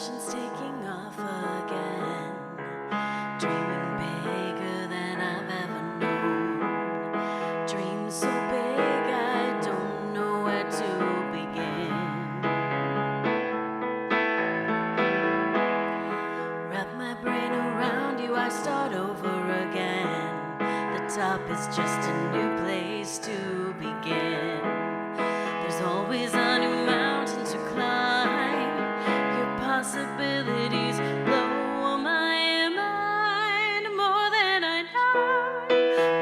Ambitions taking off again, dreaming bigger than I've ever known. Dreams so big I don't know where to begin. Wrap my brain around you, I start over again. The top is just a new place to begin. There's always a new mountain to climb. Your possibilities blow my mind. More than I know,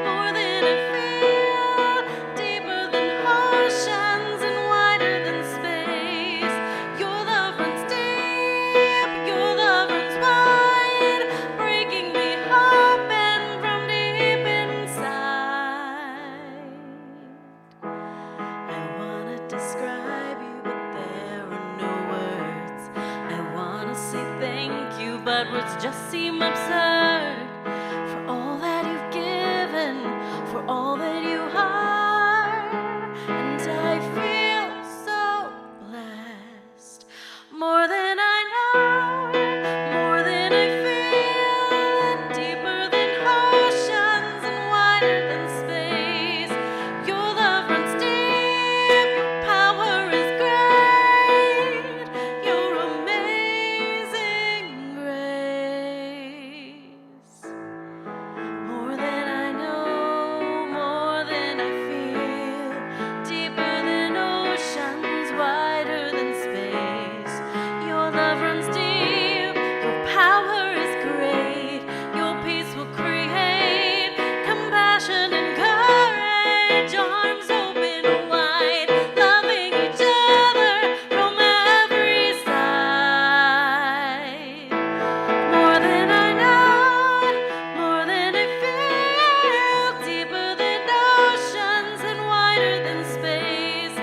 more than I feel, deeper than oceans and wider than space. Your love runs deep, your love runs wide, breaking me open from deep inside. I wanna describe you, but there are no words. I wanna say thank you, but words just seem absurd. For all that you've given, for all that you are, and I feel so blessed. More than I know, more than I feel, deeper than oceans and wider than space. Your love runs deep, your power is great, your amazing grace. More than I know, more than I feel, deeper than oceans, wider than space. Your love runs deep, your power is great, your peace will create compassion and courage, arms open wide, loving each other from every side. More than I know, more than I feel, deeper than oceans and wider than space.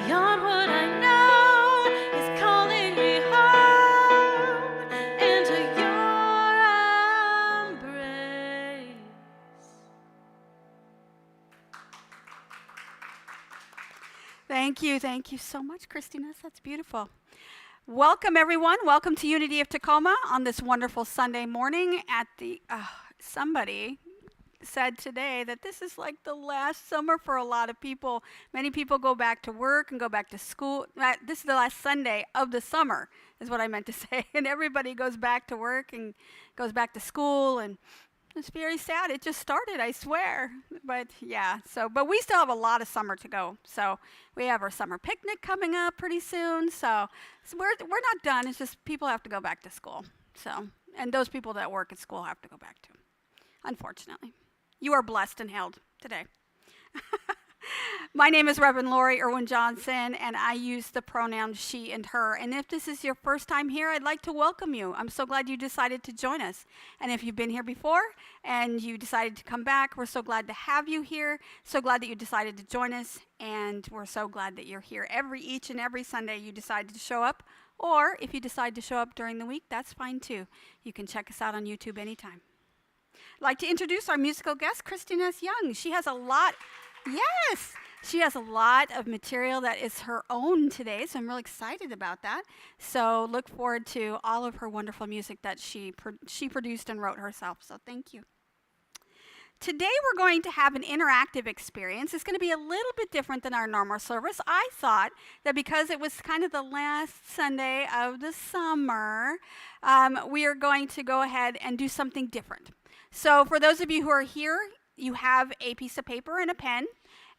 Beyond what I know is calling me home into your embrace. Thank you so much, ChristineEss. That's beautiful. Welcome, everyone. Welcome to Unity of Tacoma on this wonderful Sunday morning. Somebody said today that this is like the last summer for a lot of people. Many people go back to work and go back to school. This is the last Sunday of the summer, is what I meant to say. And everybody goes back to work and goes back to school, and it's very sad. It just started, I swear. But yeah, but we still have a lot of summer to go. So we have our summer picnic coming up pretty soon. So we're not done. It's just people have to go back to school. So, and those people that work at school have to go back too, unfortunately. You are blessed and held today. My name is Reverend Lori Erwin-Johnson, and I use the pronouns she and her. And if this is your first time here, I'd like to welcome you. I'm so glad you decided to join us. And if you've been here before and you decided to come back, we're so glad to have you here. So glad that you decided to join us, and we're so glad that you're here each and every Sunday you decide to show up. Or if you decide to show up during the week, that's fine too. You can check us out on YouTube anytime. I'd like to introduce our musical guest, ChristineEss Young. She has a lot of material that is her own today, so I'm really excited about that. So look forward to all of her wonderful music that she produced and wrote herself, so thank you. Today we're going to have an interactive experience. It's going to be a little bit different than our normal service. I thought that because it was kind of the last Sunday of the summer, we are going to go ahead and do something different. So for those of you who are here, you have a piece of paper and a pen,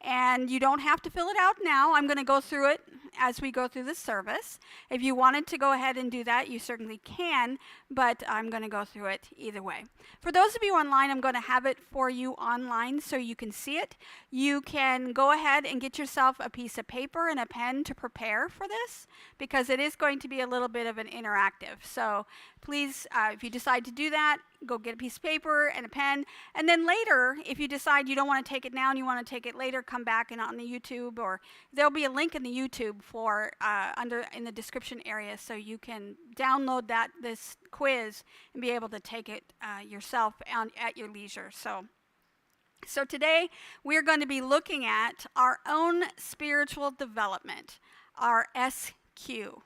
and you don't have to fill it out now. I'm going to go through it as we go through the service. If you wanted to go ahead and do that, you certainly can, but I'm going to go through it either way. For those of you online, I'm going to have it for you online so you can see it. You can go ahead and get yourself a piece of paper and a pen to prepare for this, because it is going to be a little bit of an interactive. So please, if you decide to do that, go get a piece of paper and a pen, and then later, if you decide you don't want to take it now and you want to take it later, come back and on the YouTube, or there'll be a link in the YouTube for in the description area, so you can download this quiz and be able to take it yourself at your leisure. So today we're going to be looking at our own spiritual development, our SQ.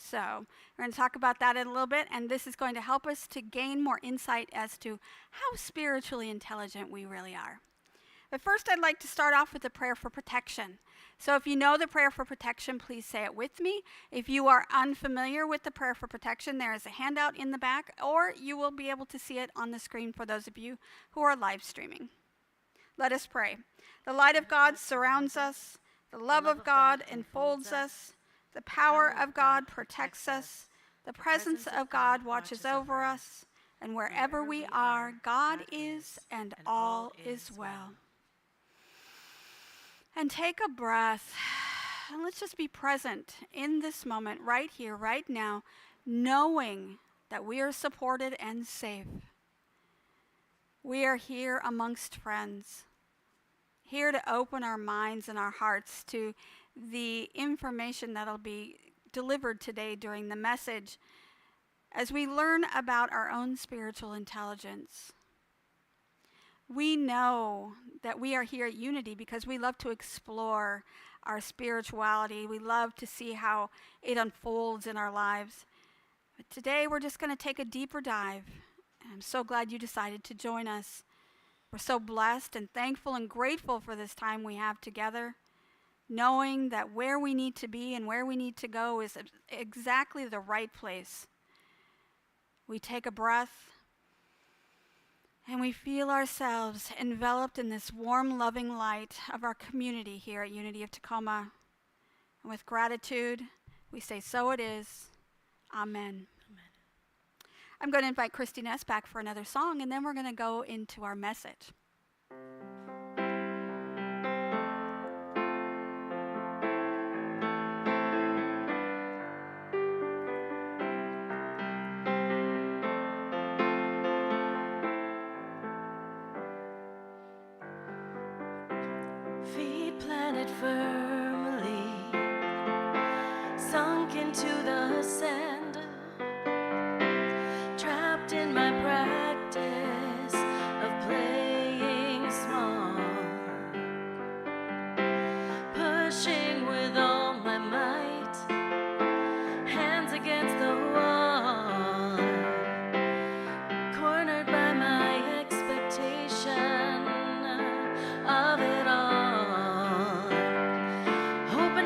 So we're going to talk about that in a little bit, and this is going to help us to gain more insight as to how spiritually intelligent we really are. But first, I'd like to start off with a prayer for protection. So if you know the prayer for protection, please say it with me. If you are unfamiliar with the prayer for protection, there is a handout in the back, or you will be able to see it on the screen for those of you who are live streaming. Let us pray. The light of God surrounds us. The love of God enfolds us. The power of God protects us. The presence of God watches over us. And wherever we are, God is, and all is well. And take a breath, and let's just be present in this moment, right here, right now, knowing that we are supported and safe. We are here amongst friends, here to open our minds and our hearts to the information that'll be delivered today during the message as we learn about our own spiritual intelligence. We know that we are here at Unity because we love to explore our spirituality. We love to see how it unfolds in our lives. But today we're just going to take a deeper dive. And I'm so glad you decided to join us. We're so blessed and thankful and grateful for this time we have together, knowing that where we need to be and where we need to go is exactly the right place. We take a breath, and we feel ourselves enveloped in this warm, loving light of our community here at Unity of Tacoma. And with gratitude, we say, so it is. Amen. Amen. I'm going to invite ChristineEss back for another song, and then we're going to go into our message. Feet planted firmly, sunk into the sand, trapped in my practice of playing small, pushing with all my might, hands against the wall, cornered by my expectation of it all.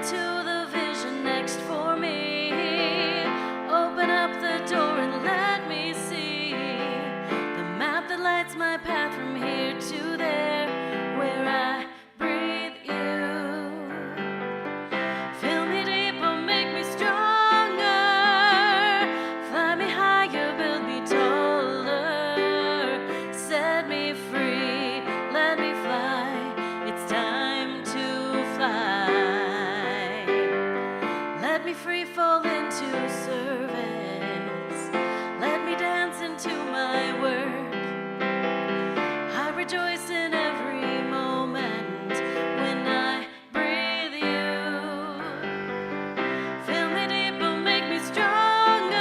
To the vision next for me, open up the door and let me see the map that lights my path from here to there, where I breathe you. Fill me deeper, make me stronger, fly me higher, build me taller, set me free, let me fly, it's time to fly. Let me free fall into service. Let me dance into my work. I rejoice in every moment when I breathe you. Fill me deeper, make me stronger.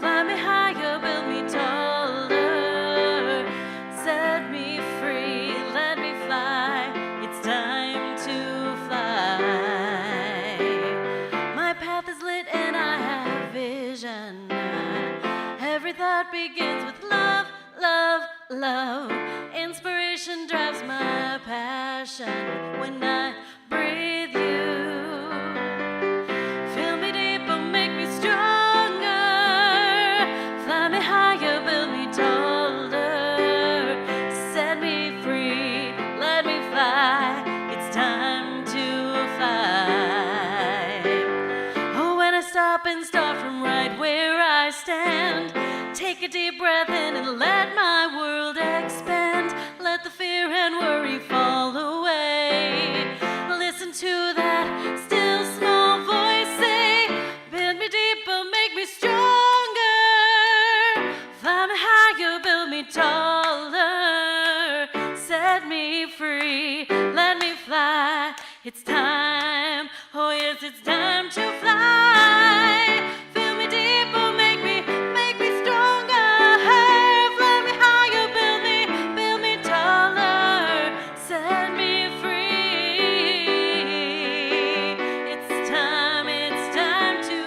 Fly me higher, build me taller. Set me free, let me fly. It's time to fly. Every thought begins with love, love, love. Inspiration drives my passion when I breathe you. Fill me deeper, make me stronger. Fly me higher, build me taller. Set me free, let me fly. It's time to fly. Oh, when I stop and start from right where I stand, take a deep breath in and let my world expand. Let the fear and worry fall away. Listen to that still small voice say, build me deeper, make me stronger. Fly me higher, build me taller. Set me free, let me fly. It's time, oh yes, it's time to fly. Fill me deeper, make me stronger. Fly me higher, build me taller. Set me free. It's time to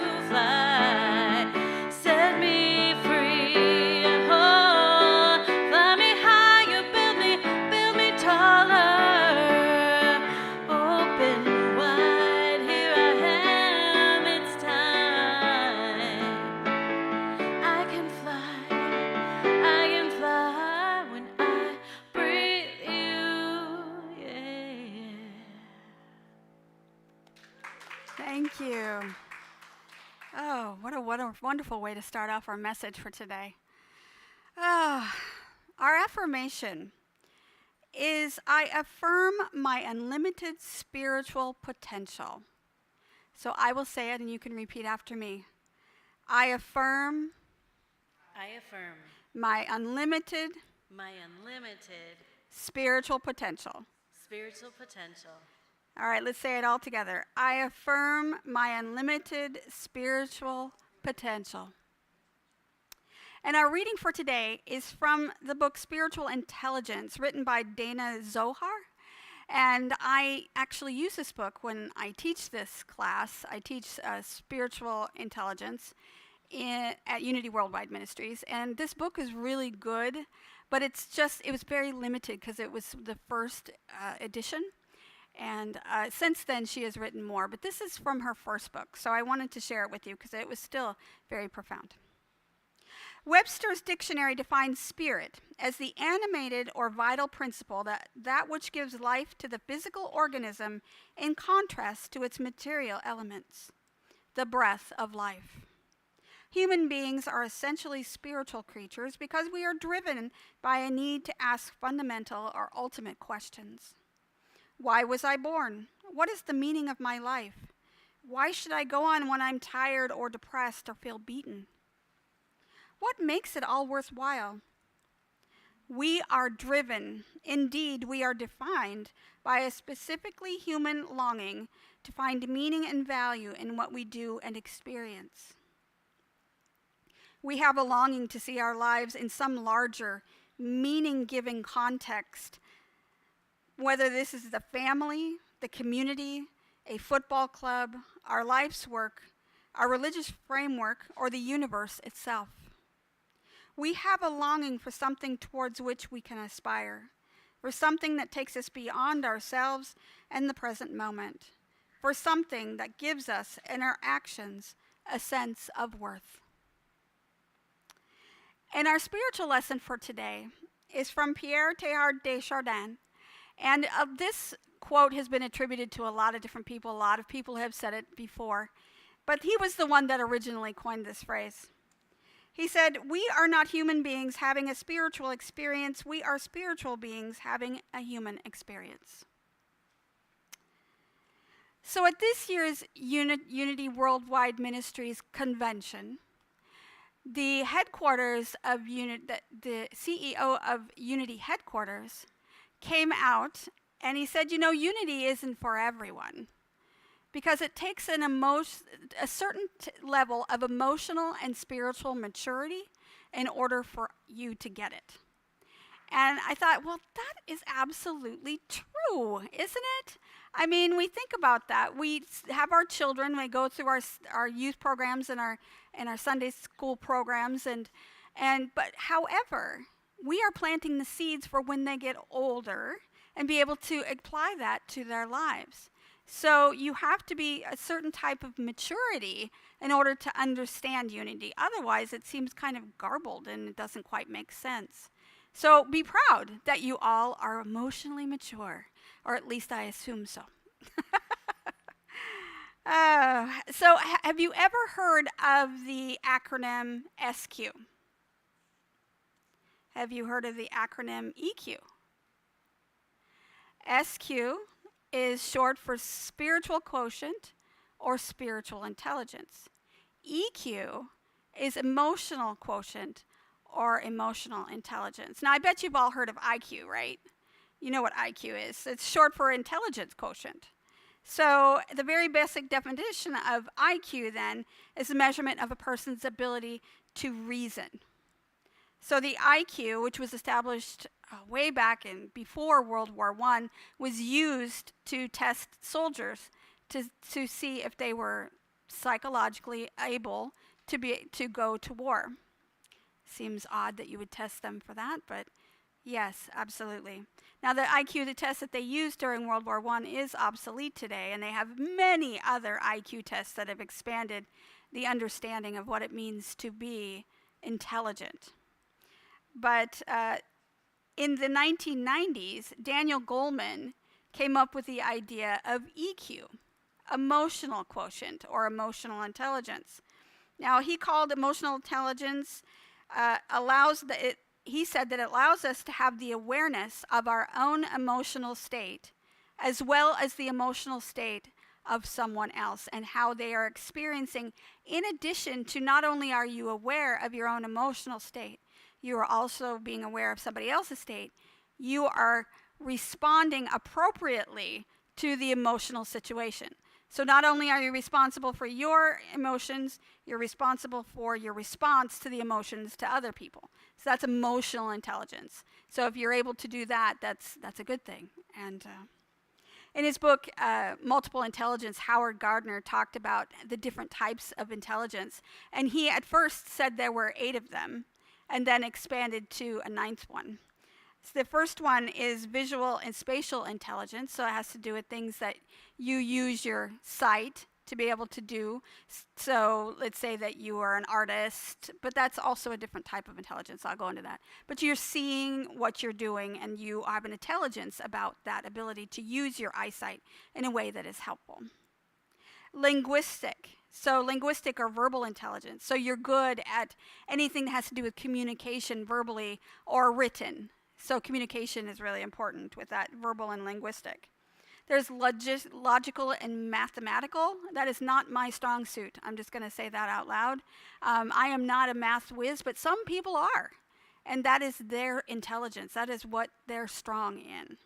wonderful way to start off our message for today. Our affirmation is, I affirm my unlimited spiritual potential. So I will say it and you can repeat after me. I affirm my unlimited spiritual potential. All right, let's say it all together. I affirm my unlimited spiritual potential. And our reading for today is from the book Spiritual Intelligence, written by Dana Zohar. And I actually use this book when I teach this class. I teach spiritual intelligence at Unity Worldwide Ministries. And this book is really good, but it was very limited because it was the first edition. And since then, she has written more. But this is from her first book, so I wanted to share it with you because it was still very profound. Webster's dictionary defines spirit as the animated or vital principle, that which gives life to the physical organism in contrast to its material elements, the breath of life. Human beings are essentially spiritual creatures because we are driven by a need to ask fundamental or ultimate questions. Why was I born? What is the meaning of my life? Why should I go on when I'm tired or depressed or feel beaten? What makes it all worthwhile? We are driven, indeed we are defined, by a specifically human longing to find meaning and value in what we do and experience. We have a longing to see our lives in some larger, meaning-giving context, whether this is the family, the community, a football club, our life's work, our religious framework, or the universe itself. We have a longing for something towards which we can aspire, for something that takes us beyond ourselves and the present moment, for something that gives us and our actions a sense of worth. And our spiritual lesson for today is from Pierre Teilhard de Chardin. And this quote has been attributed to a lot of different people. A lot of people have said it before. But he was the one that originally coined this phrase. He said, "We are not human beings having a spiritual experience. We are spiritual beings having a human experience." So at this year's Unity Worldwide Ministries convention, the headquarters of the CEO of Unity headquarters came out and he said, unity isn't for everyone because it takes a certain level of emotional and spiritual maturity in order for you to get it. And I thought, well, that is absolutely true, isn't it? I mean, we think about that. We have our children, we go through our youth programs and our Sunday school programs, but however, we are planting the seeds for when they get older and be able to apply that to their lives. So you have to be a certain type of maturity in order to understand unity. Otherwise, it seems kind of garbled and it doesn't quite make sense. So be proud that you all are emotionally mature, or at least I assume so. So have you ever heard of the acronym SQ? Have you heard of the acronym EQ? SQ is short for spiritual quotient or spiritual intelligence. EQ is emotional quotient or emotional intelligence. Now, I bet you've all heard of IQ, right? You know what IQ is. It's short for intelligence quotient. So the very basic definition of IQ, then, is a measurement of a person's ability to reason. So the IQ, which was established way back before World War I, was used to test soldiers to see if they were psychologically able to go to war. Seems odd that you would test them for that, but yes, absolutely. Now the IQ, the test that they used during World War I, is obsolete today, and they have many other IQ tests that have expanded the understanding of what it means to be intelligent. But in the 1990s, Daniel Goleman came up with the idea of EQ, emotional quotient or emotional intelligence. Now, he called emotional intelligence he said that it allows us to have the awareness of our own emotional state as well as the emotional state of someone else and how they are experiencing. In addition to, not only are you aware of your own emotional state, you are also being aware of somebody else's state. You are responding appropriately to the emotional situation. So not only are you responsible for your emotions, you're responsible for your response to the emotions to other people. So that's emotional intelligence. So if you're able to do that, that's a good thing. And in his book, Multiple Intelligence, Howard Gardner talked about the different types of intelligence. And he at first said there were 8 of them, and then expanded to a 9th one. So the first one is visual and spatial intelligence. So it has to do with things that you use your sight to be able to do. So let's say that you are an artist, but that's also a different type of intelligence. I'll go into that. But you're seeing what you're doing, and you have an intelligence about that ability to use your eyesight in a way that is helpful. Linguistic. So linguistic or verbal intelligence. So you're good at anything that has to do with communication verbally or written. So communication is really important with that, verbal and linguistic. There's logical and mathematical. That is not my strong suit. I'm just going to say that out loud. I am not a math whiz, but some people are. And that is their intelligence. That is what they're strong in.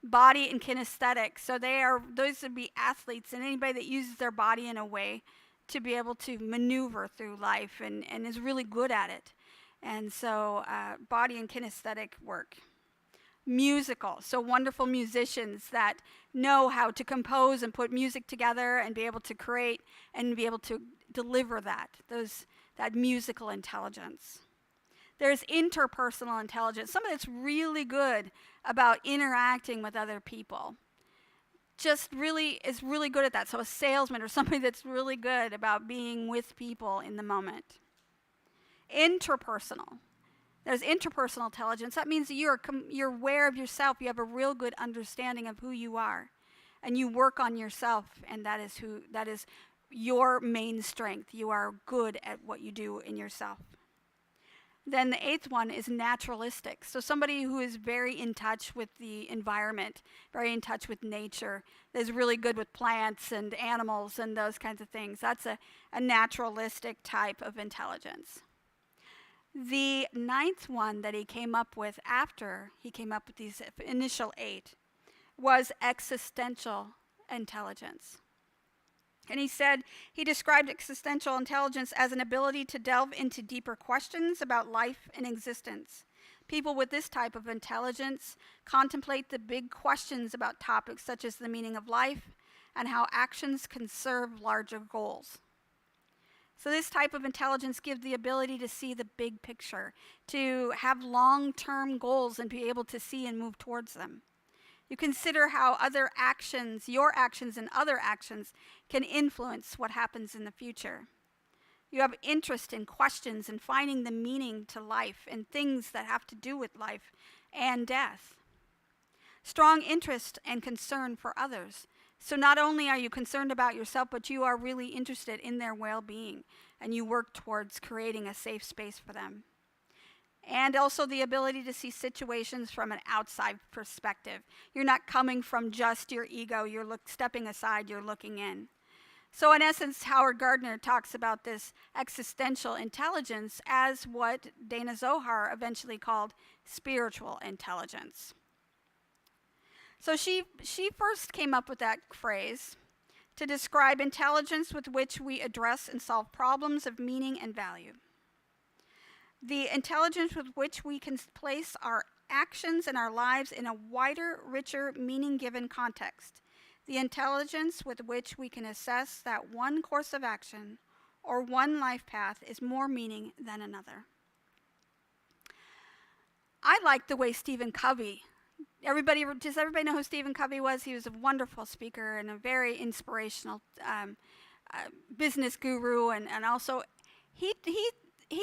Body and kinesthetic. So those would be athletes and anybody that uses their body in a way to be able to maneuver through life and is really good at it. And so body and kinesthetic work. Musical, so wonderful musicians that know how to compose and put music together and be able to create and be able to deliver that musical intelligence. There's interpersonal intelligence, somebody that's really good about interacting with other people. Is really good at that. So a salesman or somebody that's really good about being with people in the moment. Interpersonal. There's interpersonal intelligence. That means that you're aware of yourself. You have a real good understanding of who you are. And you work on yourself, and that is your main strength. You are good at what you do in yourself. Then the 8th one is naturalistic. So somebody who is very in touch with the environment, very in touch with nature, is really good with plants and animals and those kinds of things. That's a naturalistic type of intelligence. The 9th one that he came up with after he came up with these initial 8 was existential intelligence. And he described existential intelligence as an ability to delve into deeper questions about life and existence. People with this type of intelligence contemplate the big questions about topics such as the meaning of life and how actions can serve larger goals. So this type of intelligence gives the ability to see the big picture, to have long-term goals and be able to see and move towards them. You consider how your actions and other actions can influence what happens in the future. You have interest in questions and finding the meaning to life and things that have to do with life and death. Strong interest and concern for others. So not only are you concerned about yourself, but you are really interested in their well-being, and you work towards creating a safe space for them. And also the ability to see situations from an outside perspective. You're not coming from just your ego. You're stepping aside. You're looking in. So in essence, Howard Gardner talks about this existential intelligence as what Dana Zohar eventually called spiritual intelligence. So she first came up with that phrase to describe intelligence with which we address and solve problems of meaning and value. The intelligence with which we can place our actions and our lives in a wider, richer, meaning-given context. The intelligence with which we can assess that one course of action or one life path is more meaning than another. I like the way Stephen Covey. Does everybody know who Stephen Covey was? He was a wonderful speaker and a very inspirational business guru, and also he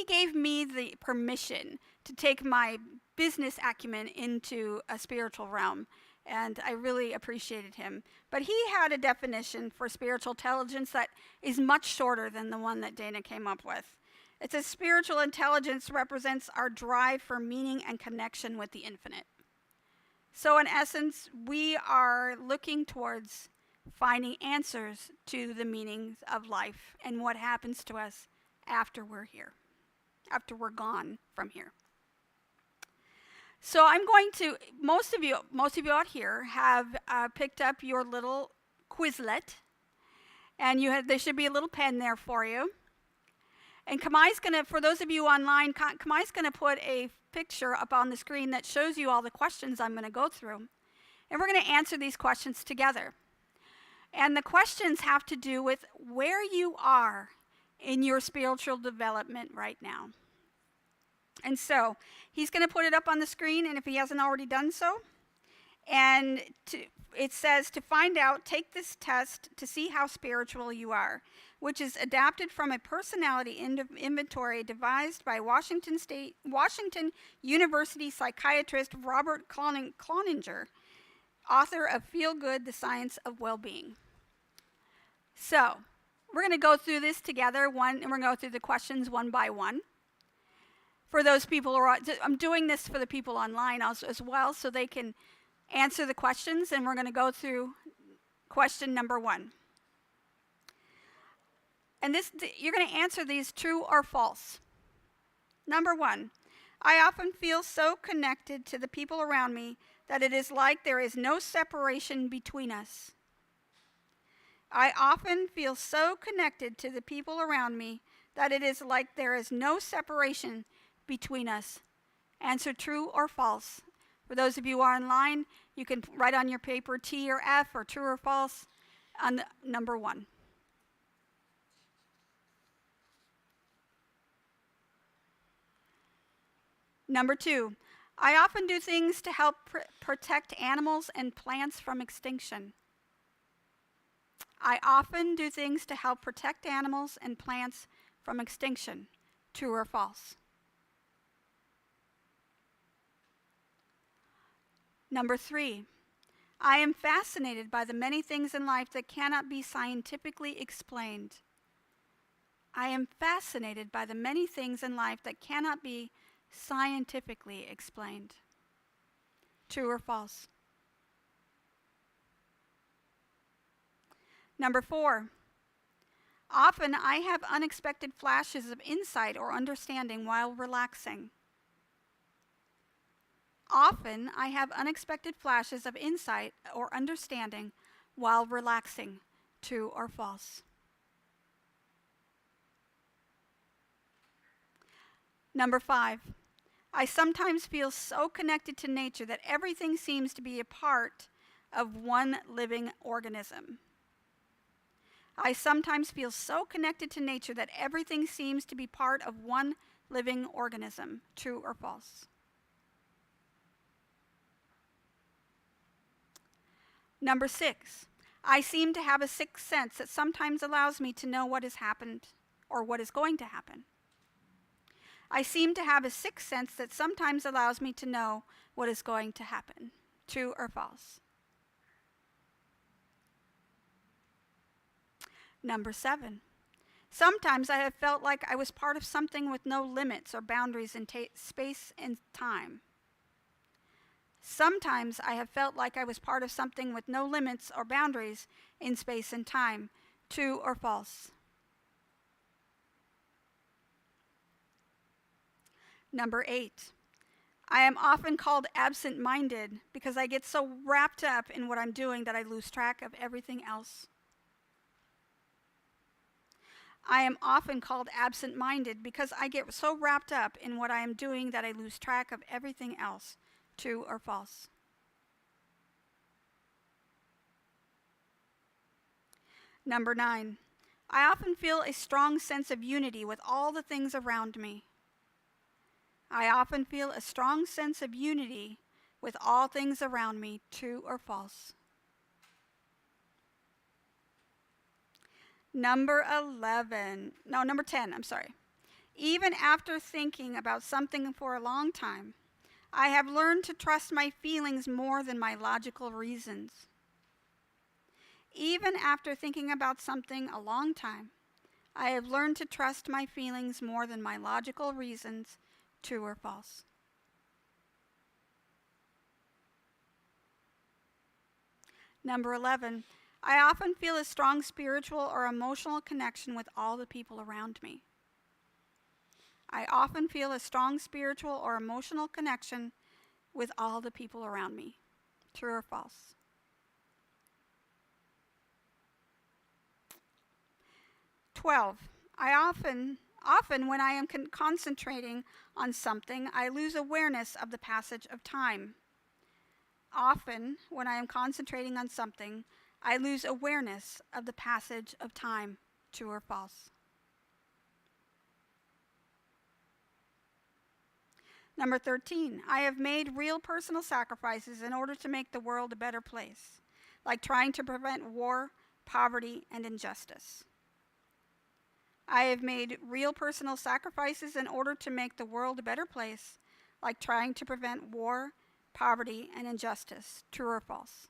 gave me the permission to take my business acumen into a spiritual realm and I really appreciated him. But he had a definition for spiritual intelligence that is much shorter than the one that Dana came up with. It says spiritual intelligence represents our drive for meaning and connection with the infinite. So in essence, we are looking towards finding answers to the meanings of life and what happens to us after we're here, after we're gone from here. So I'm going to, most of you out here have picked up your little Quizlet, and there should be a little pen there for you. And Kamai's going to, for those of you online, Kamai's going to put a picture up on the screen that shows you all the questions I'm going to go through. And we're going to answer these questions together. And the questions have to do with where you are in your spiritual development right now. And so he's going to put it up on the screen, and if he hasn't already done so, and it says to find out, take this test to see how spiritual you are, which is adapted from a personality inventory devised by Washington University psychiatrist Robert Cloninger, author of Feel Good, The Science of Well-Being. So we're going to go through this together, and we're going to go through the questions one by one. For those people who are, I'm doing this for the people online as well, so they can answer the questions, and we're going to go through question number 1. And you're going to answer these true or false. Number 1, I often feel so connected to the people around me that it is like there is no separation between us. I often feel so connected to the people around me that it is like there is no separation between us. Answer true or false. For those of you who are online, you can write on your paper T or F or true or false on the number 1. Number 2, I often do things to help protect animals and plants from extinction. I often do things to help protect animals and plants from extinction. True or false? Number 3, I am fascinated by the many things in life that cannot be scientifically explained. I am fascinated by the many things in life that cannot be scientifically explained. True or false? Number 4, often I have unexpected flashes of insight or understanding while relaxing. Often I have unexpected flashes of insight or understanding while relaxing. True or false? Number 5, I sometimes feel so connected to nature that everything seems to be a part of one living organism. I sometimes feel so connected to nature that everything seems to be part of one living organism. True or false? Number 6, I seem to have a sixth sense that sometimes allows me to know what has happened or what is going to happen. I seem to have a sixth sense that sometimes allows me to know what is going to happen. True or false? Number 7, sometimes I have felt like I was part of something with no limits or boundaries in space and time. Sometimes I have felt like I was part of something with no limits or boundaries in space and time. True or false? Number 8, I am often called absent-minded because I get so wrapped up in what I'm doing that I lose track of everything else. I am often called absent-minded because I get so wrapped up in what I am doing that I lose track of everything else. True or false? Number 9, I often feel a strong sense of unity with all the things around me. I often feel a strong sense of unity with all things around me. True or false? Number 10, I'm sorry. Even after thinking about something for a long time, I have learned to trust my feelings more than my logical reasons. Even after thinking about something a long time, I have learned to trust my feelings more than my logical reasons. True or false? Number 11, I often feel a strong spiritual or emotional connection with all the people around me. I often feel a strong spiritual or emotional connection with all the people around me. True or false? I often when I am concentrating on something, I lose awareness of the passage of time. Often, when I am concentrating on something, I lose awareness of the passage of time. True or false? Number 13, I have made real personal sacrifices in order to make the world a better place, like trying to prevent war, poverty, and injustice. I have made real personal sacrifices in order to make the world a better place, like trying to prevent war, poverty, and injustice. True or false?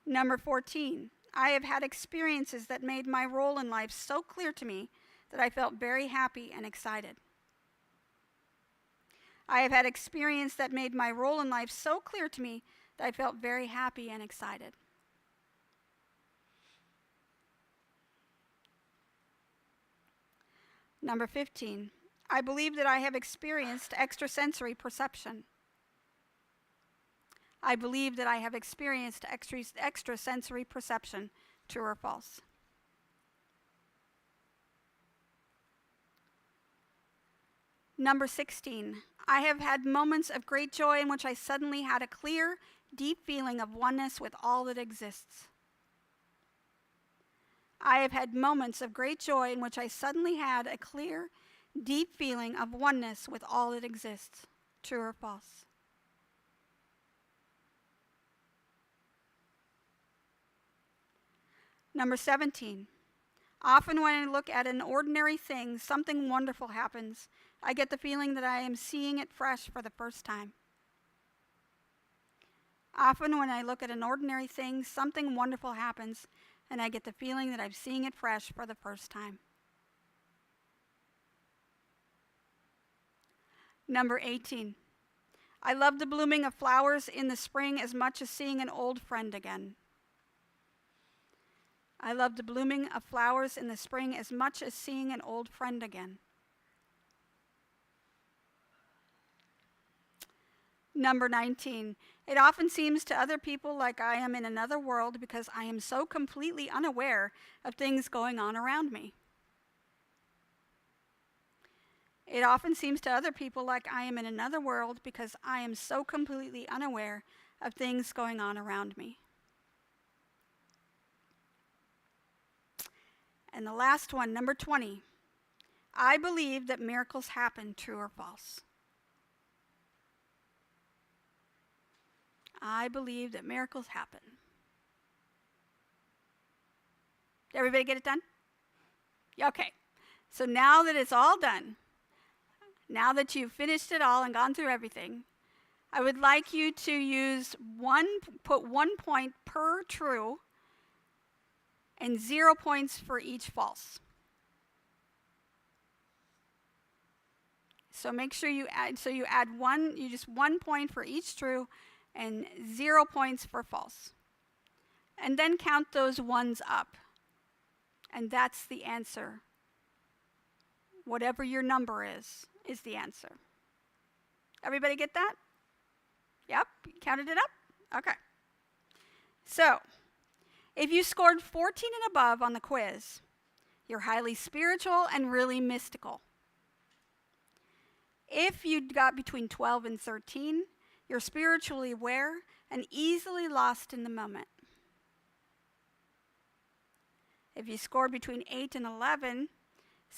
Number 14, I have had experiences that made my role in life so clear to me that I felt very happy and excited. I have had experience that made my role in life so clear to me that I felt very happy and excited. Number 15, I believe that I have experienced extrasensory perception. I believe that I have experienced extrasensory perception. True or false? Number 16, I have had moments of great joy in which I suddenly had a clear, deep feeling of oneness with all that exists. I have had moments of great joy in which I suddenly had a clear, deep feeling of oneness with all that exists. True or false? Number 17, often when I look at an ordinary thing, something wonderful happens. I get the feeling that I am seeing it fresh for the first time. Often when I look at an ordinary thing, something wonderful happens, and I get the feeling that I'm seeing it fresh for the first time. Number 18, I love the blooming of flowers in the spring as much as seeing an old friend again. I love the blooming of flowers in the spring as much as seeing an old friend again. Number 19, it often seems to other people like I am in another world because I am so completely unaware of things going on around me. It often seems to other people like I am in another world because I am so completely unaware of things going on around me. And the last one, number 20, I believe that miracles happen. True or false? I believe that miracles happen. Did everybody get it done? Okay. So now that it's all done, now that you've finished it all and gone through everything, I would like you to put 1 point per true and 0 points for each false. So make sure you add 1 point for each true and 0 points for false. And then count those ones up. And that's the answer. Whatever your number is the answer. Everybody get that? Yep, counted it up? Okay. So, if you scored 14 and above on the quiz, you're highly spiritual and really mystical. If you got between 12 and 13, you're spiritually aware and easily lost in the moment. If you scored between 8 and 11,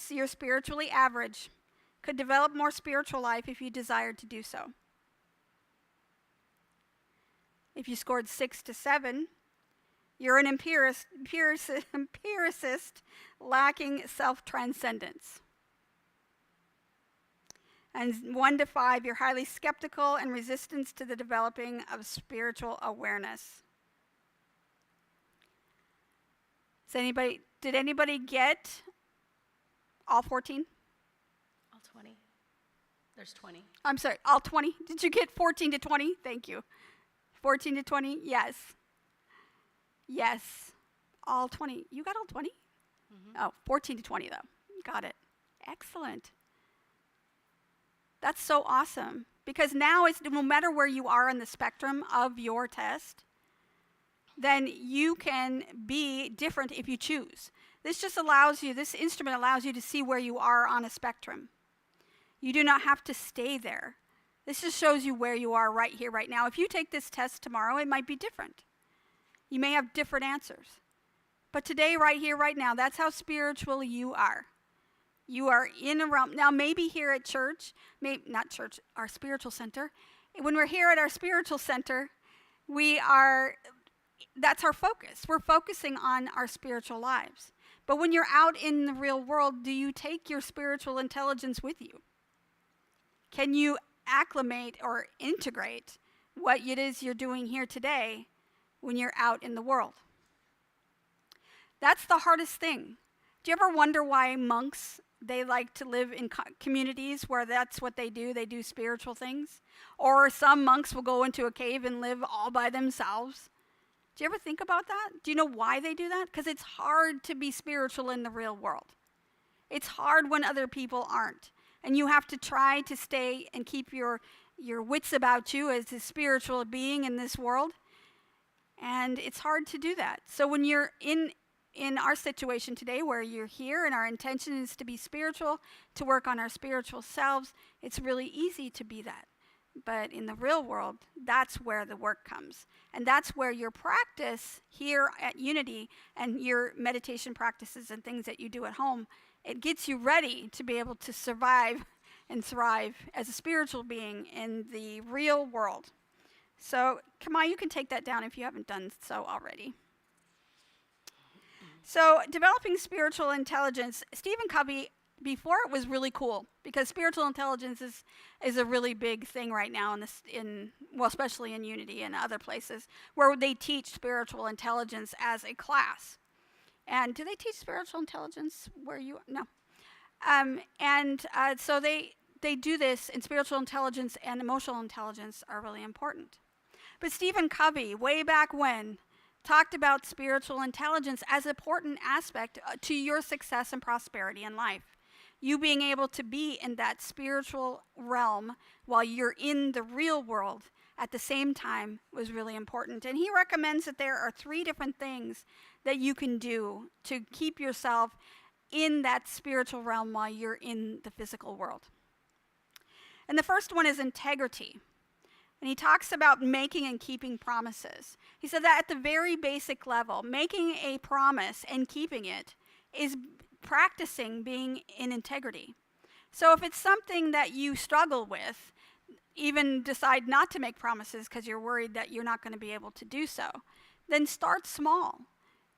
you're spiritually average. Could develop more spiritual life if you desired to do so. If you scored 6 to 7, you're an empiricist lacking self-transcendence. And 1 to 5, you're highly skeptical and resistant to the developing of spiritual awareness. Did anybody get all 14? All 20. There's 20. I'm sorry, all 20? Did you get 14 to 20? Thank you. 14 to 20? Yes. Yes. All 20. You got all 20? Mm-hmm. Oh, 14 to 20 though. Got it. Excellent. That's so awesome. Because now it's no matter where you are on the spectrum of your test, then you can be different if you choose. This instrument allows you to see where you are on a spectrum. You do not have to stay there. This just shows you where you are right here, right now. If you take this test tomorrow, it might be different. You may have different answers. But today, right here, right now, that's how spiritual you are. You are in a realm. Now, maybe here at church, not church, our spiritual center. When we're here at our spiritual center, that's our focus. We're focusing on our spiritual lives. But when you're out in the real world, do you take your spiritual intelligence with you? Can you acclimate or integrate what it is you're doing here today when you're out in the world? That's the hardest thing. Do you ever wonder why monks, they like to live in communities where that's what they do? They do spiritual things. Or some monks will go into a cave and live all by themselves. Do you ever think about that? Do you know why they do that? Because it's hard to be spiritual in the real world. It's hard when other people aren't. And you have to try to stay and keep your wits about you as a spiritual being in this world. And it's hard to do that. So when you're in our situation today where you're here and our intention is to be spiritual, to work on our spiritual selves, it's really easy to be that. But in the real world, that's where the work comes. And that's where your practice here at Unity and your meditation practices and things that you do at home, it gets you ready to be able to survive and thrive as a spiritual being in the real world. So, come on, you can take that down if you haven't done so already. So, developing spiritual intelligence, Stephen Covey, before it was really cool, because spiritual intelligence is a really big thing right now especially in Unity and other places, where they teach spiritual intelligence as a class. And do they teach spiritual intelligence where you? No. So they do this, and spiritual intelligence and emotional intelligence are really important. But Stephen Covey, way back when, talked about spiritual intelligence as an important aspect to your success and prosperity in life. You being able to be in that spiritual realm while you're in the real world at the same time was really important. And he recommends that there are 3 different things that you can do to keep yourself in that spiritual realm while you're in the physical world. And the first one is integrity. And he talks about making and keeping promises. He said that at the very basic level, making a promise and keeping it is practicing being in integrity. So if it's something that you struggle with, even decide not to make promises because you're worried that you're not going to be able to do so, then start small.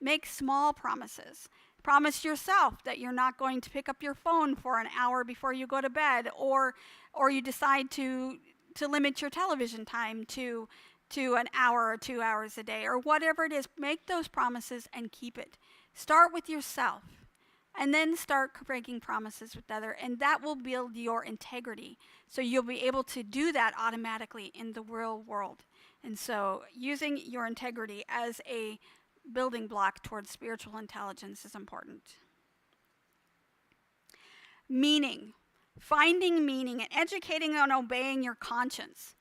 Make small promises. Promise yourself that you're not going to pick up your phone for an hour before you go to bed, or you decide to limit your television time to an hour or 2 hours a day, or whatever it is. Make those promises and keep it. Start with yourself, and then start breaking promises with others, and that will build your integrity. So you'll be able to do that automatically in the real world. And so using your integrity as a building block towards spiritual intelligence is important. Meaning. Finding meaning and educating and obeying your conscience.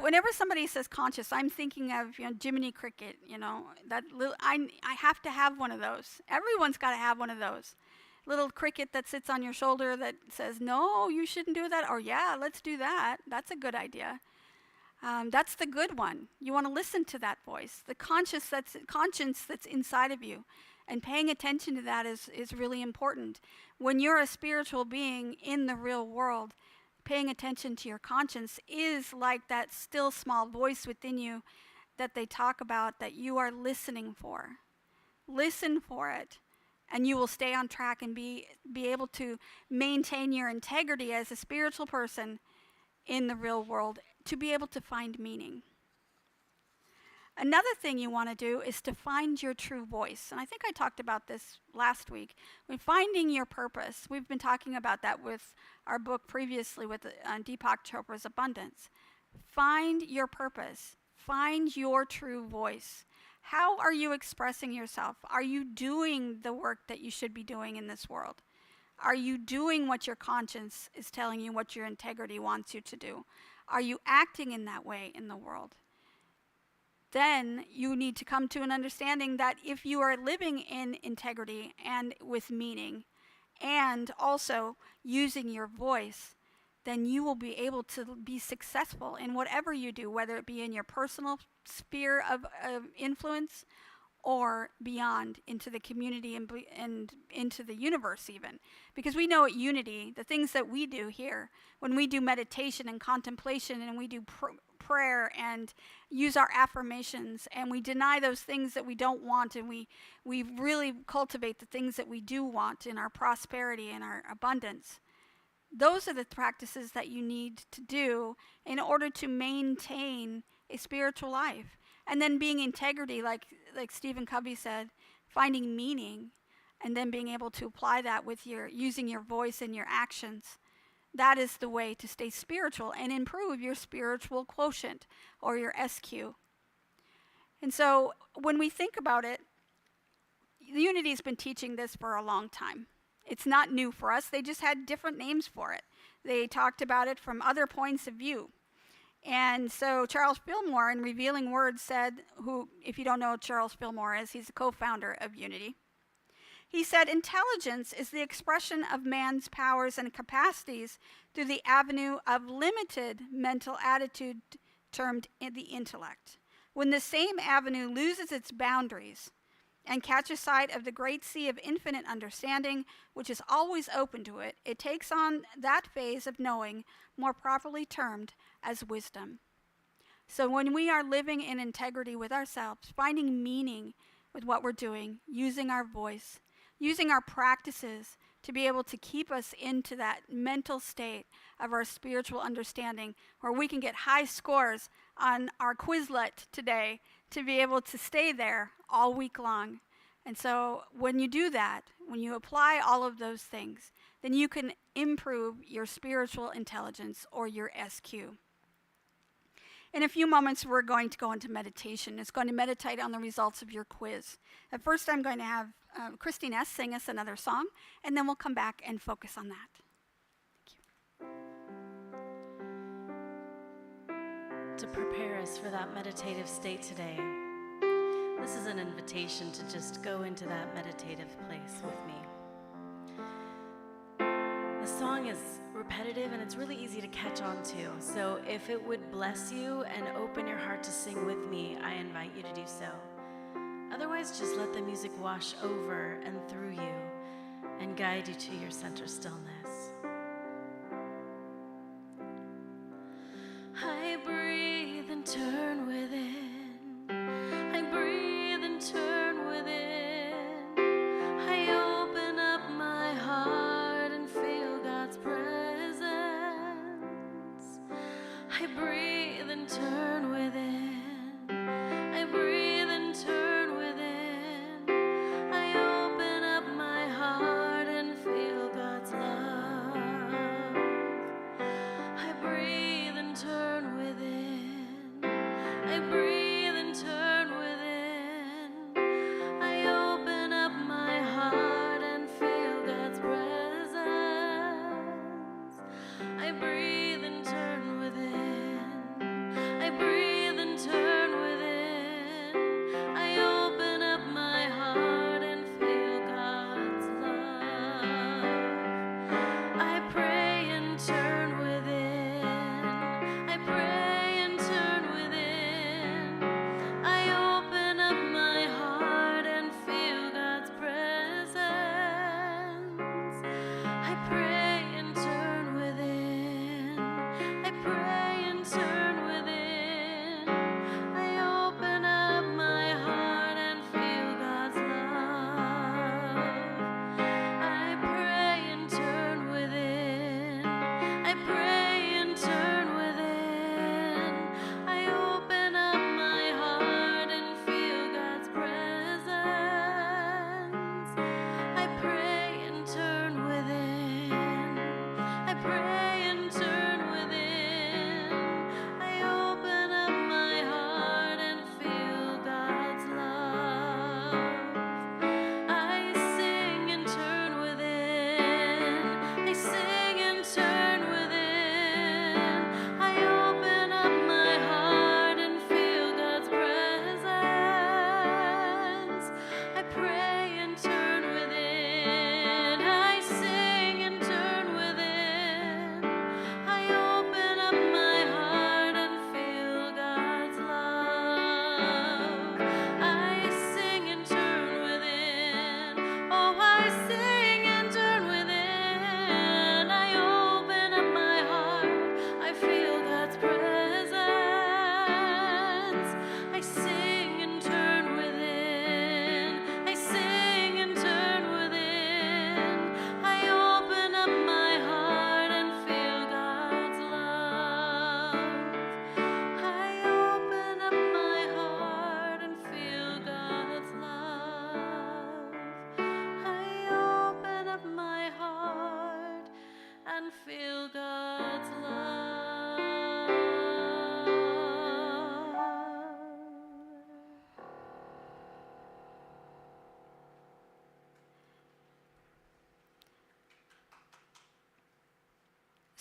Whenever somebody says conscious, I'm thinking of Jiminy Cricket. I have to have one of those. Everyone's got to have one of those. Little cricket that sits on your shoulder that says, "No, you shouldn't do that," or "Yeah, let's do that. That's a good idea." That's the good one. You want to listen to that voice, the conscience that's inside of you. And paying attention to that is really important. When you're a spiritual being in the real world, paying attention to your conscience is like that still small voice within you that they talk about that you are listening for. Listen for it. and you will stay on track and be able to maintain your integrity as a spiritual person in the real world, to be able to find meaning. Another thing you want to do is to find your true voice. And I think I talked about this last week. When finding your purpose, we've been talking about that with our book previously with Deepak Chopra's Abundance. Find your purpose. Find your true voice. How are you expressing yourself? Are you doing the work that you should be doing in this world? Are you doing what your conscience is telling you, what your integrity wants you to do? Are you acting in that way in the world? Then you need to come to an understanding that if you are living in integrity and with meaning, and also using your voice, then you will be able to be successful in whatever you do, whether it be in your personal sphere of influence or beyond into the community and into the universe even. Because we know at Unity, the things that we do here, when we do meditation and contemplation and we do prayer and use our affirmations and we deny those things that we don't want, and we really cultivate the things that we do want in our prosperity and our abundance. Those are the practices that you need to do in order to maintain a spiritual life. And then being integrity, like Stephen Covey said, finding meaning, and then being able to apply that with using your voice and your actions. That is the way to stay spiritual and improve your spiritual quotient or your SQ. And so when we think about it, Unity's been teaching this for a long time. It's not new for us. They just had different names for it. They talked about it from other points of view. And so Charles Fillmore in Revealing Words said, if you don't know who Charles Fillmore is, he's the co-founder of Unity. He said, intelligence is the expression of man's powers and capacities through the avenue of limited mental attitude termed the intellect. When the same avenue loses its boundaries and catches sight of the great sea of infinite understanding, which is always open to it, it takes on that phase of knowing more properly termed as wisdom. So when we are living in integrity with ourselves, finding meaning with what we're doing, using our voice, using our practices to be able to keep us into that mental state of our spiritual understanding, where we can get high scores on our Quizlet today to be able to stay there all week long. And so when you do that, when you apply all of those things, then you can improve your spiritual intelligence or your SQ. In a few moments, we're going to go into meditation. It's going to meditate on the results of your quiz. At first, I'm going to have ChristineEss sing us another song, and then we'll come back and focus on that. To prepare us for that meditative state today, this is an invitation to just go into that meditative place with me. The song is repetitive and it's really easy to catch on to. So if it would bless you and open your heart to sing with me, I invite you to do so. Otherwise, just let the music wash over and through you and guide you to your center stillness. I breathe and turn within. I breathe and turn within. I open up my heart and feel God's presence. I breathe and turn within. I breathe and turn within. I open up my heart and feel God's love.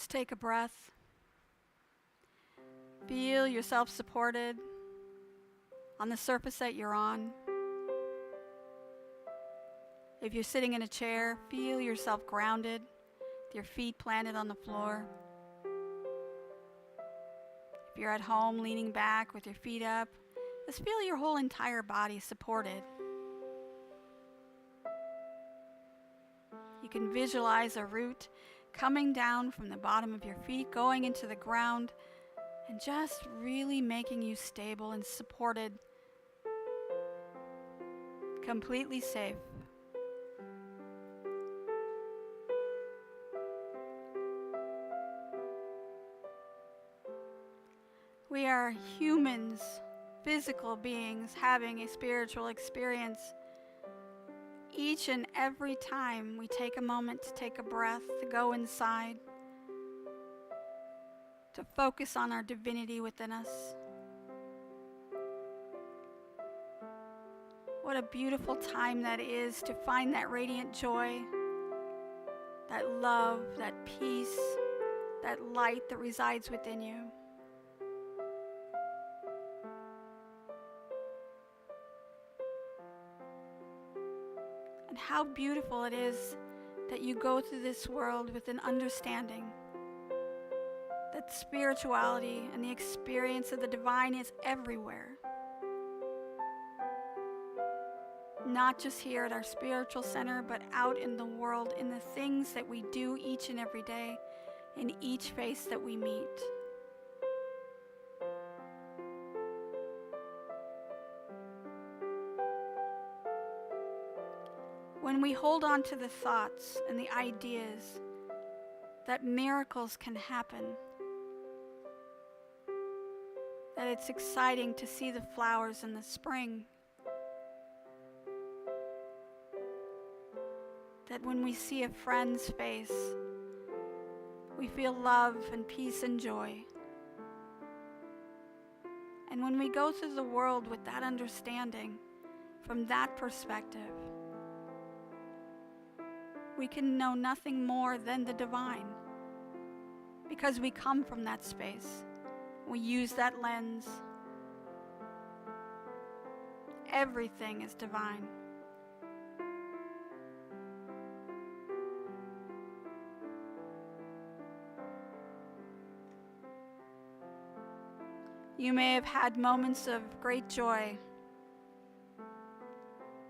Just take a breath. Feel yourself supported on the surface that you're on. If you're sitting in a chair, feel yourself grounded, with your feet planted on the floor. If you're at home leaning back with your feet up, just feel your whole entire body supported. You can visualize a root coming down from the bottom of your feet, going into the ground, and just really making you stable and supported, completely safe. We are humans, physical beings having a spiritual experience. Each and every time we take a moment to take a breath, to go inside, to focus on our divinity within us. What a beautiful time that is to find that radiant joy, that love, that peace, that light that resides within you. And how beautiful it is that you go through this world with an understanding that spirituality and the experience of the divine is everywhere. Not just here at our spiritual center, but out in the world, in the things that we do each and every day, in each face that we meet. When we hold on to the thoughts and the ideas that miracles can happen, that it's exciting to see the flowers in the spring, that when we see a friend's face, we feel love and peace and joy. And when we go through the world with that understanding, from that perspective, we can know nothing more than the divine, because we come from that space. We use that lens. Everything is divine. You may have had moments of great joy,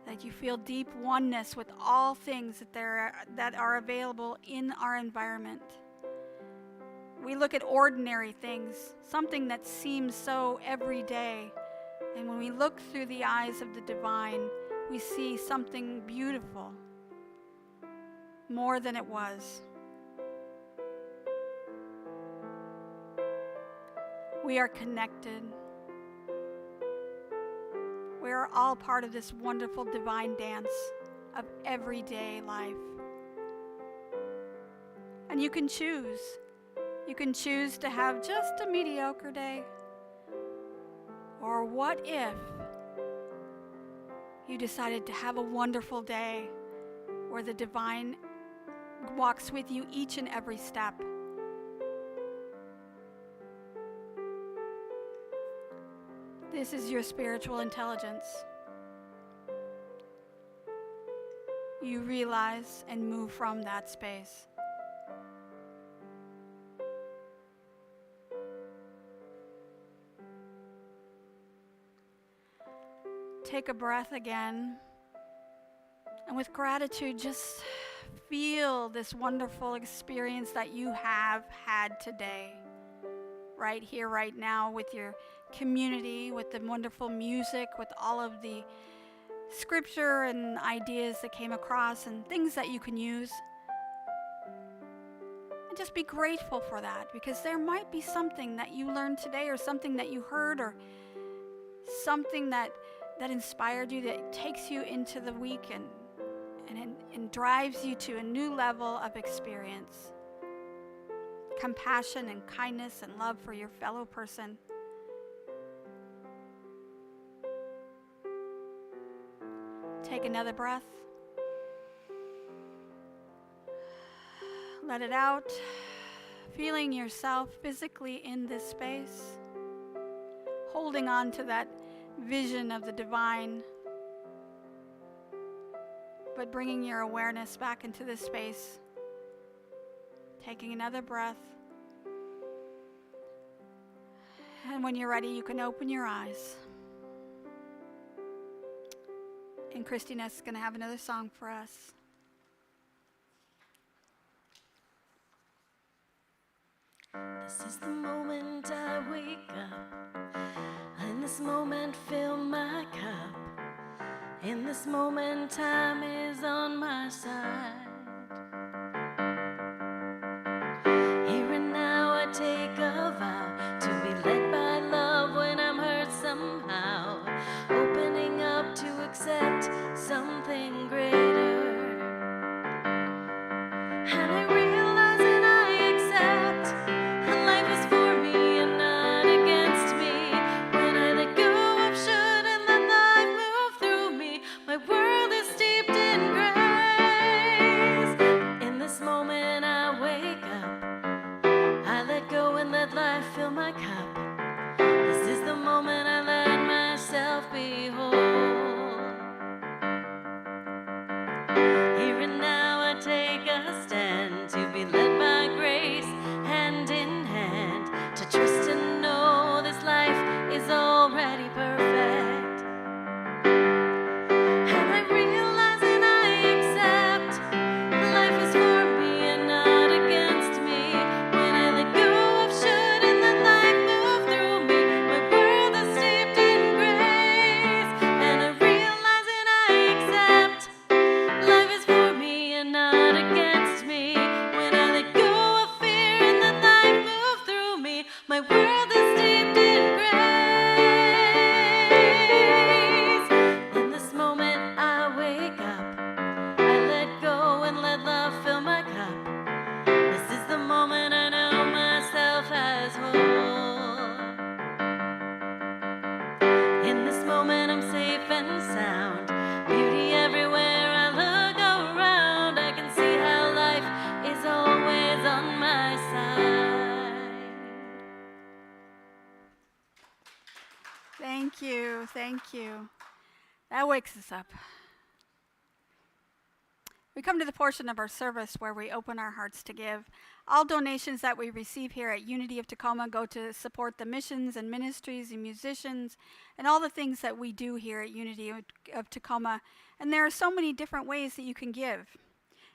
that you feel deep oneness with all things that are available in our environment. We look at ordinary things, something that seems so everyday, and when we look through the eyes of the divine, we see something beautiful, more than it was. We are connected. We are all part of this wonderful divine dance of everyday life. And you can choose. You can choose to have just a mediocre day. Or what if you decided to have a wonderful day where the divine walks with you each and every step? This is your spiritual intelligence. You realize and move from that space. Take a breath again, and with gratitude, just feel this wonderful experience that you have had today, right here, right now, with your community, with the wonderful music, with all of the scripture and ideas that came across and things that you can use. And just be grateful for that, because there might be something that you learned today, or something that you heard, or something that inspired you, that takes you into the week and drives you to a new level of experience. Compassion and kindness and love for your fellow person. Take another breath. Let it out. feeling yourself physically in this space, holding on to that vision of the divine, but bringing your awareness back into this space, taking another breath. And when you're ready, you can open your eyes. And ChristineEss is going to have another song for us. This is the moment I wake up. In this moment, fill my cup. In this moment, time is on my side. Here and now, I take a vow to be led by love when I'm hurt somehow. Opening up to accept something greater. And I realize and I accept that life is for me and not against me. When I let go of should and let life move through me, my world is steeped in grace. In this moment I wake up, I let go and let life fill my cup. This is the moment I let myself be whole. Here and now I take a stand to be led by grace, hand in hand, to trust and know this life is already perfect. And I realize and I accept life is for me and not against me. When I let go of should and let life move through me, my world is steeped in grace. And I realize and I accept life is for me and not against me. When I let go of fear and let life move through me, my world is steeped in grace. In this moment I wake up, I let go and let love fill my cup. This is the moment I know myself as whole. In this moment I'm safe and sound, beauty everywhere I look around. I can see how life is always on my side. Thank you. Thank you. That wakes us up. We come to the portion of our service where we open our hearts to give. All donations that we receive here at Unity of Tacoma go to support the missions and ministries and musicians and all the things that we do here at Unity of Tacoma. And there are so many different ways that you can give.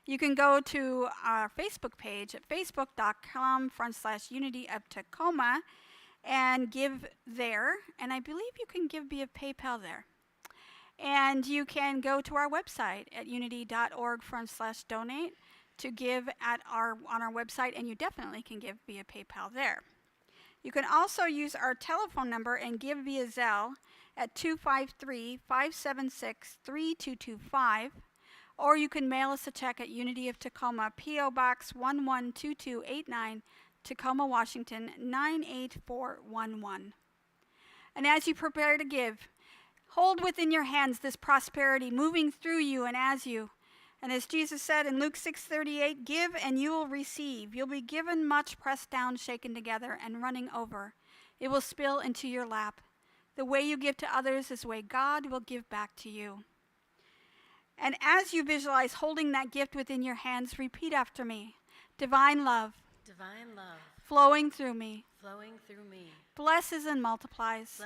You can go to our Facebook page at facebook.com/Unity of Tacoma and give there. And I believe you can give via PayPal there. And you can go to our website at unity.org/donate to give on our website, and you definitely can give via PayPal there. You can also use our telephone number and give via Zelle at 253-576-3225, or you can mail us a check at Unity of Tacoma, P.O. Box 112289, Tacoma, Washington 98411. And as you prepare to give, hold within your hands this prosperity moving through you and as you. And as Jesus said in Luke 6:38, give and you will receive. You'll be given much, pressed down, shaken together, and running over. It will spill into your lap. The way you give to others is the way God will give back to you. And as you visualize holding that gift within your hands, repeat after me. Divine love, Divine love flowing through me, blesses and multiplies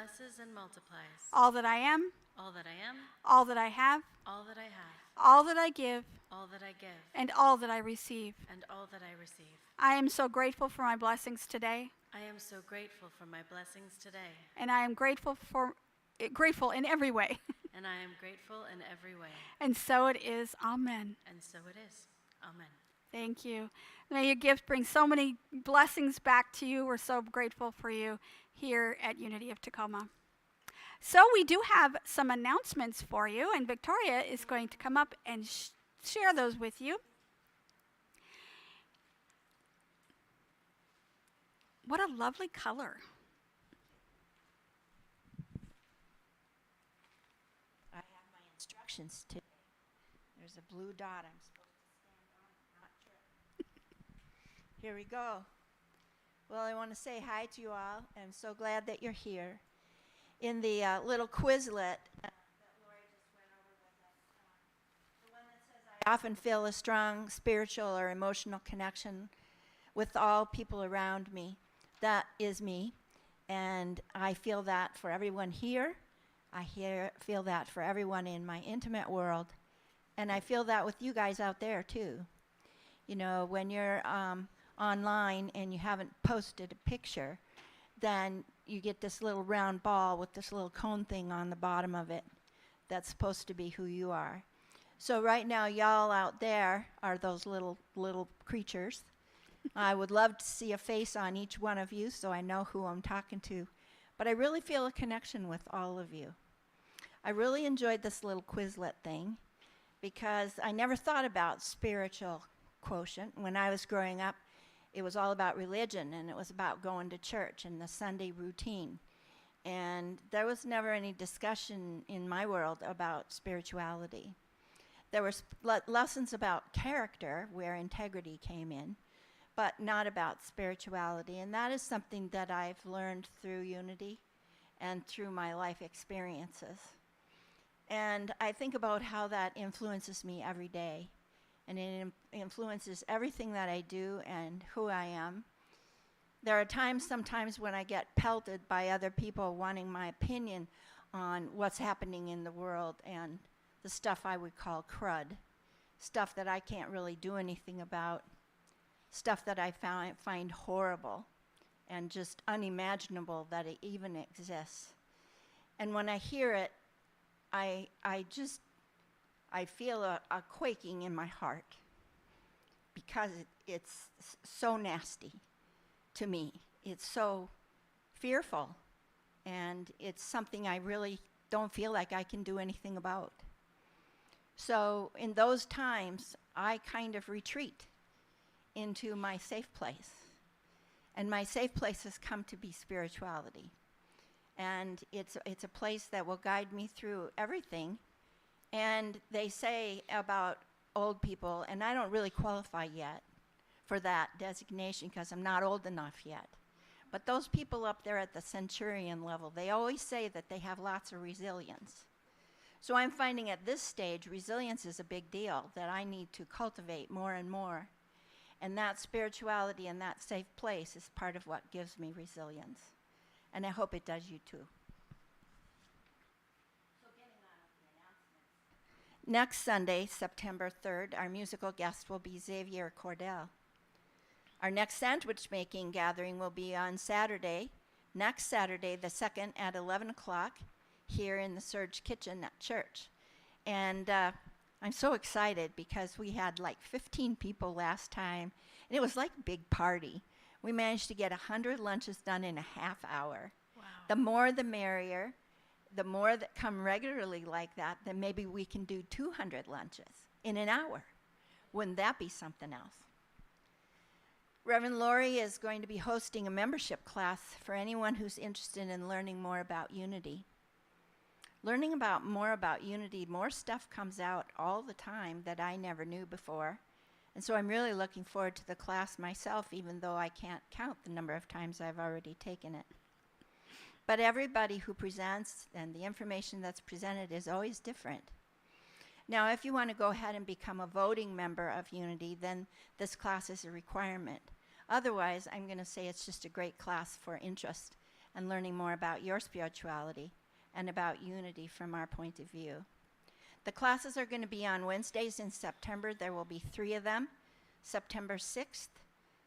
all that I am, all that I am, all that I have, all that I have, all that I give, all that I give, and all that I receive. and all that I receive. I am so grateful for my blessings today, I am so grateful for my blessings today, and I am grateful in every way. and I am grateful in every way. And so it is. Amen. And so it is. Amen. Thank you. May your gift bring so many blessings back to you. We're so grateful for you here at Unity of Tacoma. So we do have some announcements for you, and Victoria is going to come up and share those with you. What a lovely color. I have my instructions today. There's a blue dot I'm supposed to stand on and not trip. Here we go. Well, I want to say hi to you all. I'm so glad that you're here. In the little Quizlet that Lori just went over with us, the one that says, I often feel a strong spiritual or emotional connection with all people around me. That is me. And I feel that for everyone here. Feel that for everyone in my intimate world. And I feel that with you guys out there, too. You know, when you're online and you haven't posted a picture, then you get this little round ball with this little cone thing on the bottom of it that's supposed to be who you are. So right now, y'all out there are those little creatures. I would love to see a face on each one of you so I know who I'm talking to. But I really feel a connection with all of you. I really enjoyed this little Quizlet thing because I never thought about spiritual quotient. When I was growing up, it was all about religion, and it was about going to church and the Sunday routine. And there was never any discussion in my world about spirituality. There were lessons about character where integrity came in, but not about spirituality. And that is something that I've learned through Unity and through my life experiences. And I think about how that influences me every day. And it influences everything that I do and who I am. There are sometimes when I get pelted by other people wanting my opinion on what's happening in the world and the stuff I would call crud, stuff that I can't really do anything about, stuff that I find horrible and just unimaginable that it even exists. And when I hear it, I feel a quaking in my heart because it's so nasty to me. It's so fearful, and it's something I really don't feel like I can do anything about. So in those times, I kind of retreat into my safe place. And my safe place has come to be spirituality. And it's a place that will guide me through everything. And they say about old people, and I don't really qualify yet for that designation because I'm not old enough yet. But those people up there at the centurion level, they always say that they have lots of resilience. So I'm finding at this stage, resilience is a big deal that I need to cultivate more and more. And that spirituality and that safe place is part of what gives me resilience. And I hope it does you too. Next Sunday, September 3rd, our musical guest will be Xavier Cordell. Our next sandwich making gathering will be on Saturday, next Saturday, the 2nd at 11 o'clock, here in the Surge Kitchen at church. And I'm so excited because we had like 15 people last time, and it was like a big party. We managed to get 100 lunches done in a half hour. Wow. The more the merrier. The more that come regularly like that, then maybe we can do 200 lunches in an hour. Wouldn't that be something else? Reverend Lori is going to be hosting a membership class for anyone who's interested in learning more about unity. Learning more about unity, more stuff comes out all the time that I never knew before. And so I'm really looking forward to the class myself, even though I can't count the number of times I've already taken it. But everybody who presents and the information that's presented is always different. Now, if you want to go ahead and become a voting member of Unity, then this class is a requirement. Otherwise, I'm going to say it's just a great class for interest and learning more about your spirituality and about Unity from our point of view. The classes are going to be on Wednesdays in September. There will be 3 of them, September 6th,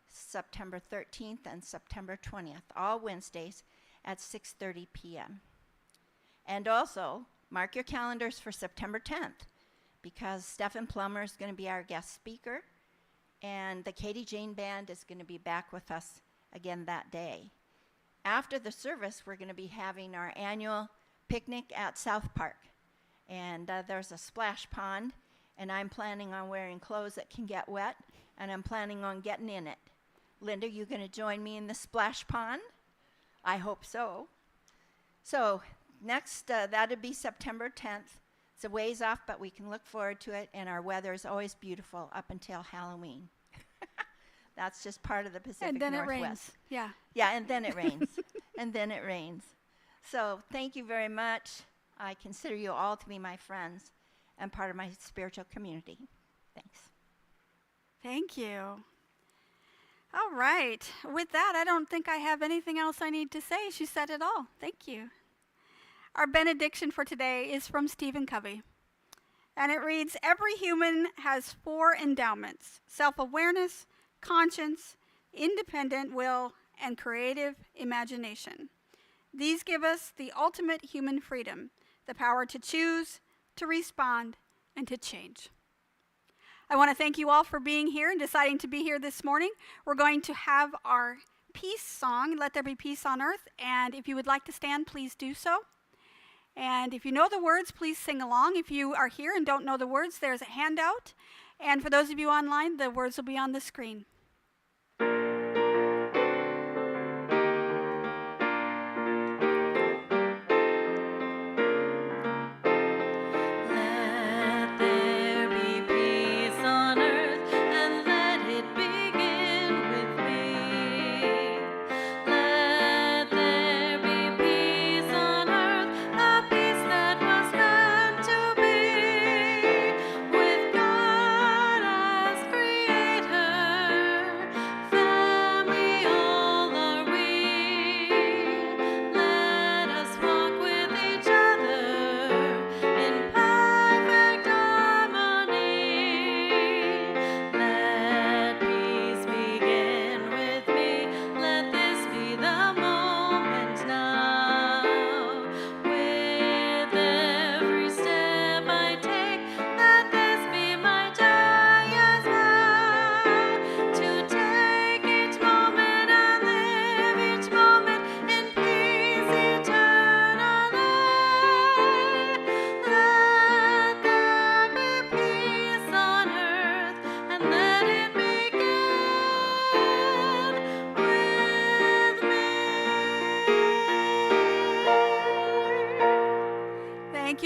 September 13th, and September 20th, all Wednesdays at 6:30 p.m. And also, mark your calendars for September 10th, because Stephen Plummer is going to be our guest speaker, and the Katie Jane Band is going to be back with us again that day. After the service, we're going to be having our annual picnic at South Park. And there's a splash pond, and I'm planning on wearing clothes that can get wet, and I'm planning on getting in it. Linda, you going to join me in the splash pond? I hope so. So next, that'll be September 10th. It's a ways off, but we can look forward to it, and our weather is always beautiful up until Halloween. That's just part of the Pacific And then Northwest. it rains. Yeah. Yeah, and then it rains. And then it rains. So thank you very much. I consider you all to be my friends and part of my spiritual community. Thanks. Thank you. All right. With that, I don't think I have anything else I need to say. She said it all. Thank you. Our benediction for today is from Stephen Covey. And it reads, every human has 4 endowments: self-awareness, conscience, independent will, and creative imagination. These give us the ultimate human freedom, the power to choose, to respond, and to change. I want to thank you all for being here and deciding to be here this morning. We're going to have our peace song, Let There Be Peace on Earth, and if you would like to stand, please do so. And if you know the words, please sing along. If you are here and don't know the words, there's a handout. And for those of you online, the words will be on the screen.